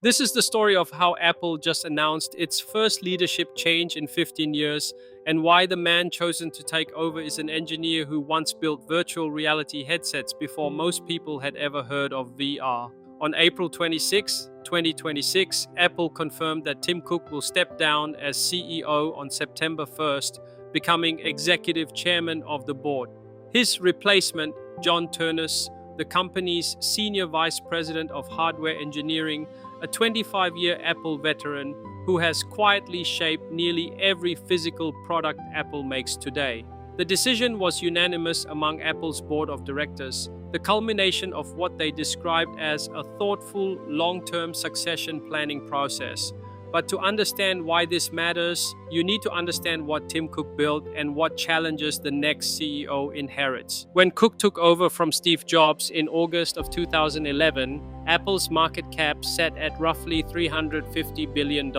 This is the story of how Apple just announced its first leadership change in 15 years and why the man chosen to take over is an engineer who once built virtual reality headsets before most people had ever heard of VR. On April 26, 2026, Apple confirmed that Tim Cook will step down as CEO on September 1st, becoming executive chairman of the board. His replacement, John Ternus, the company's senior vice president of hardware engineering, a 25-year Apple veteran who has quietly shaped nearly every physical product Apple makes today. The decision was unanimous among Apple's board of directors, the culmination of what they described as a thoughtful, long-term succession planning process. But to understand why this matters, you need to understand what Tim Cook built and what challenges the next CEO inherits. When Cook took over from Steve Jobs in August of 2011, Apple's market cap sat at roughly $350 billion.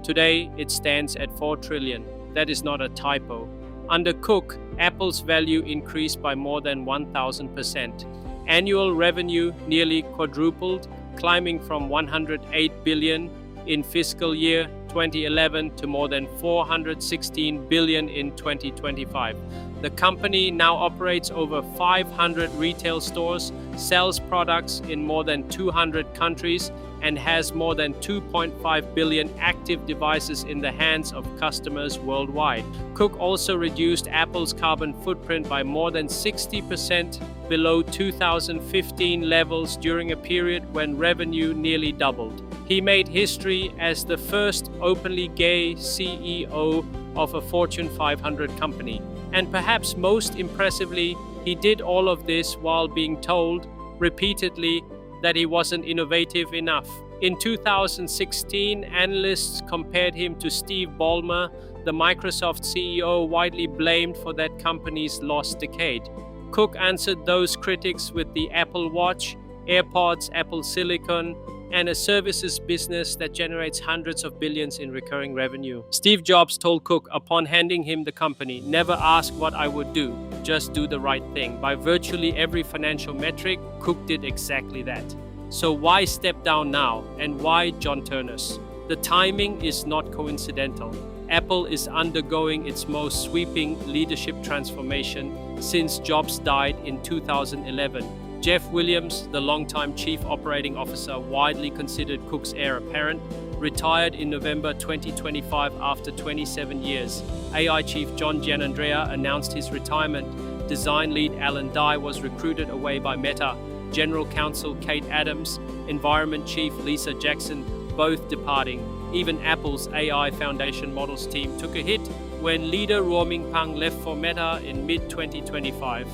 Today, it stands at $4 trillion. That is not a typo. Under Cook, Apple's value increased by more than 1,000%. Annual revenue nearly quadrupled, climbing from $108 billion in fiscal year 2011 to more than $416 billion in 2025. The company now operates over 500 retail stores, sells products in more than 200 countries, and has more than 2.5 billion active devices in the hands of customers worldwide. Cook also reduced Apple's carbon footprint by more than 60% below 2015 levels during a period when revenue nearly doubled. He made history as the first openly gay CEO of a Fortune 500 company. And perhaps most impressively, he did all of this while being told repeatedly that he wasn't innovative enough. In 2016, analysts compared him to Steve Ballmer, the Microsoft CEO widely blamed for that company's lost decade. Cook answered those critics with the Apple Watch, AirPods, Apple Silicon, and a services business that generates hundreds of billions in recurring revenue. Steve Jobs told Cook upon handing him the company, "Never ask what I would do, just do the right thing." By virtually every financial metric, Cook did exactly that. So why step down now, and why John Ternus? The timing is not coincidental. Apple is undergoing its most sweeping leadership transformation since Jobs died in 2011. Jeff Williams, the longtime chief operating officer widely considered Cook's heir apparent, retired in November 2025 after 27 years. AI chief John Giannandrea announced his retirement. Design lead Alan Dye was recruited away by Meta. General counsel Kate Adams, environment chief Lisa Jackson, both departing. Even Apple's AI Foundation Models team took a hit when leader Ruoming Pang left for Meta in mid-2025.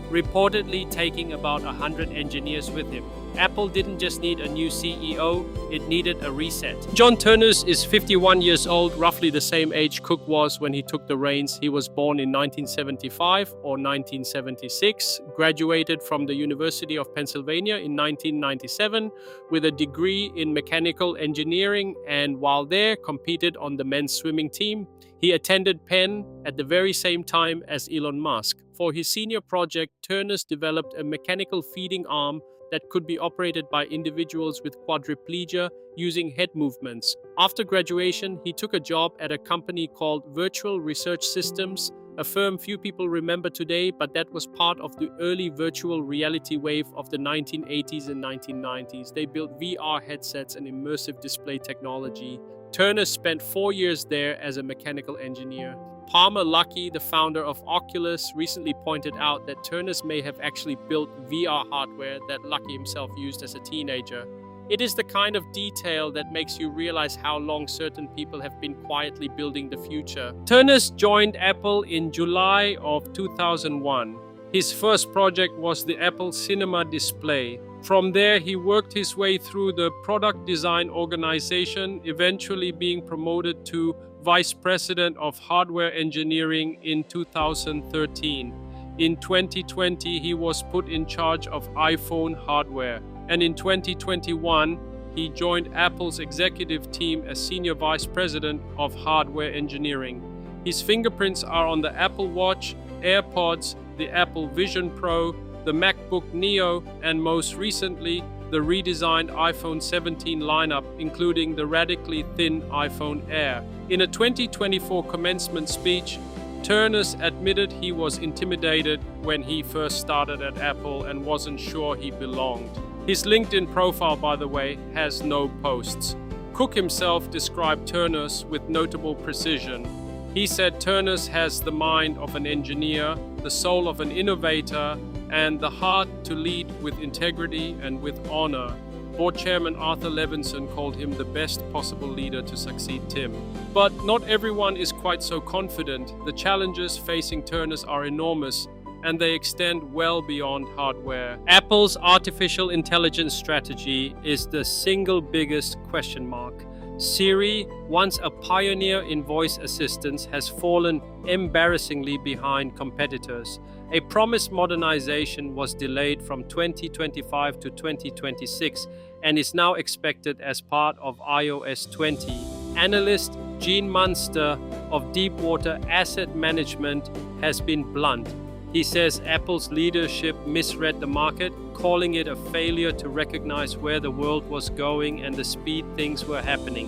Reportedly taking about 100 engineers with him. Apple didn't just need a new CEO, it needed a reset. John Ternus is 51 years old, roughly the same age Cook was when he took the reins. He was born in 1975 or 1976, graduated from the University of Pennsylvania in 1997 with a degree in mechanical engineering, and while there, competed on the men's swimming team. He attended Penn at the very same time as Elon Musk. For his senior project, Ternus developed a mechanical feeding arm that could be operated by individuals with quadriplegia using head movements. After graduation, he took a job at a company called Virtual Research Systems, a firm few people remember today, but that was part of the early virtual reality wave of the 1980s and 1990s. They built VR headsets and immersive display technology. Ternus spent 4 years there as a mechanical engineer. Palmer Luckey, the founder of Oculus, recently pointed out that Ternus may have actually built VR hardware that Luckey himself used as a teenager. It is the kind of detail that makes you realize how long certain people have been quietly building the future. Ternus joined Apple in July of 2001. His first project was the Apple Cinema display. From there, he worked his way through the product design organization, eventually being promoted to Vice President of Hardware Engineering in 2013. In 2020, he was put in charge of iPhone hardware. And in 2021, he joined Apple's executive team as Senior Vice President of Hardware Engineering. His fingerprints are on the Apple Watch, AirPods, the Apple Vision Pro, the MacBook Neo, and most recently, the redesigned iPhone 17 lineup, including the radically thin iPhone Air. In a 2024 commencement speech, Ternus admitted he was intimidated when he first started at Apple and wasn't sure he belonged. His LinkedIn profile, by the way, has no posts. Cook himself described Ternus with notable precision. He said Ternus has the mind of an engineer, the soul of an innovator, and the heart to lead with integrity and with honor. Board Chairman Arthur Levinson called him the best possible leader to succeed Tim. But not everyone is quite so confident. The challenges facing Ternus are enormous, and they extend well beyond hardware. Apple's artificial intelligence strategy is the single biggest question mark. Siri, once a pioneer in voice assistance, has fallen embarrassingly behind competitors. A promised modernization was delayed from 2025 to 2026 and is now expected as part of iOS 20. Analyst Gene Munster of Deepwater Asset Management has been blunt. He says Apple's leadership misread the market, calling it a failure to recognize where the world was going and the speed things were happening.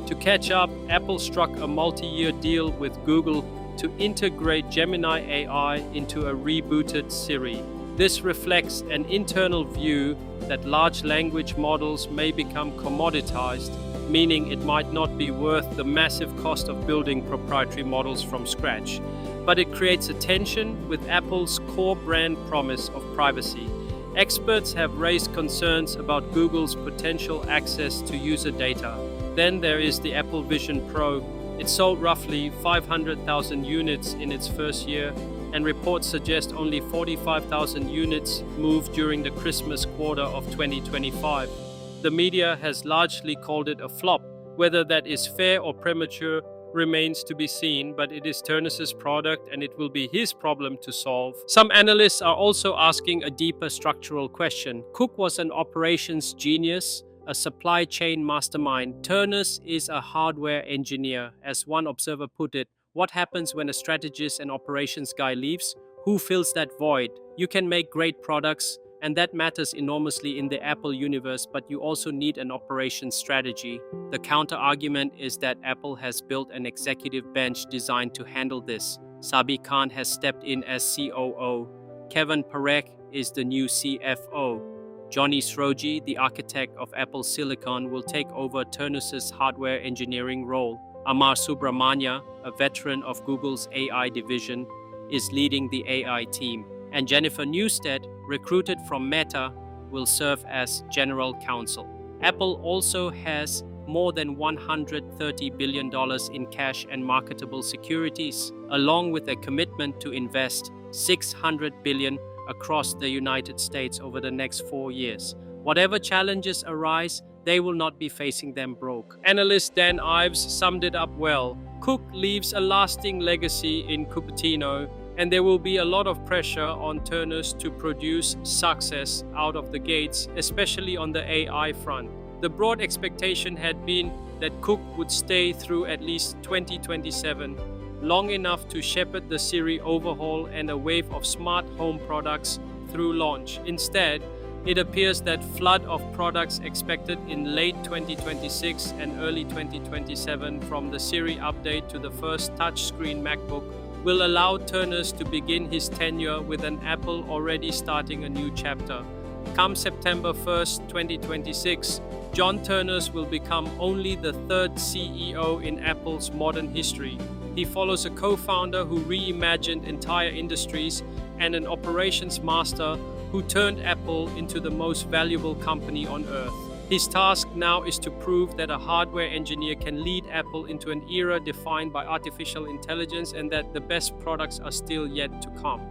To catch up, Apple struck a multi-year deal with Google to integrate Gemini AI into a rebooted Siri. This reflects an internal view that large language models may become commoditized, meaning it might not be worth the massive cost of building proprietary models from scratch. But it creates a tension with Apple's core brand promise of privacy. Experts have raised concerns about Google's potential access to user data. Then there is the Apple Vision Pro. It sold roughly 500,000 units in its first year, and reports suggest only 45,000 units moved during the Christmas quarter of 2025. The media has largely called it a flop. Whether that is fair or premature remains to be seen, but it is Ternus's product and it will be his problem to solve. Some analysts are also asking a deeper structural question. Cook was an operations genius, a supply chain mastermind. Ternus is a hardware engineer. As one observer put it, what happens when a strategist and operations guy leaves? Who fills that void? You can make great products, and that matters enormously in the Apple universe, but you also need an operations strategy. The counter-argument is that Apple has built an executive bench designed to handle this. Sabi Khan has stepped in as COO. Kevin Parekh is the new CFO. Johnny Sroji, the architect of Apple Silicon, will take over Ternus's hardware engineering role. Amar Subramanya, a veteran of Google's AI division, is leading the AI team. And Jennifer Newstead, recruited from Meta, will serve as general counsel. Apple also has more than $130 billion in cash and marketable securities, along with a commitment to invest $600 billion across the United States over the next 4 years. Whatever challenges arise, they will not be facing them broke. Analyst Dan Ives summed it up well. Cook leaves a lasting legacy in Cupertino, and there will be a lot of pressure on Ternus to produce success out of the gates, especially on the AI front. The broad expectation had been that Cook would stay through at least 2027, long enough to shepherd the Siri overhaul and a wave of smart home products through launch. Instead, it appears that flood of products expected in late 2026 and early 2027, from the Siri update to the first touchscreen MacBook, will allow Ternus to begin his tenure with an Apple already starting a new chapter. Come September 1st, 2026, John Ternus will become only the third CEO in Apple's modern history. He follows a co-founder who reimagined entire industries and an operations master who turned Apple into the most valuable company on earth. His task now is to prove that a hardware engineer can lead Apple into an era defined by artificial intelligence and that the best products are still yet to come.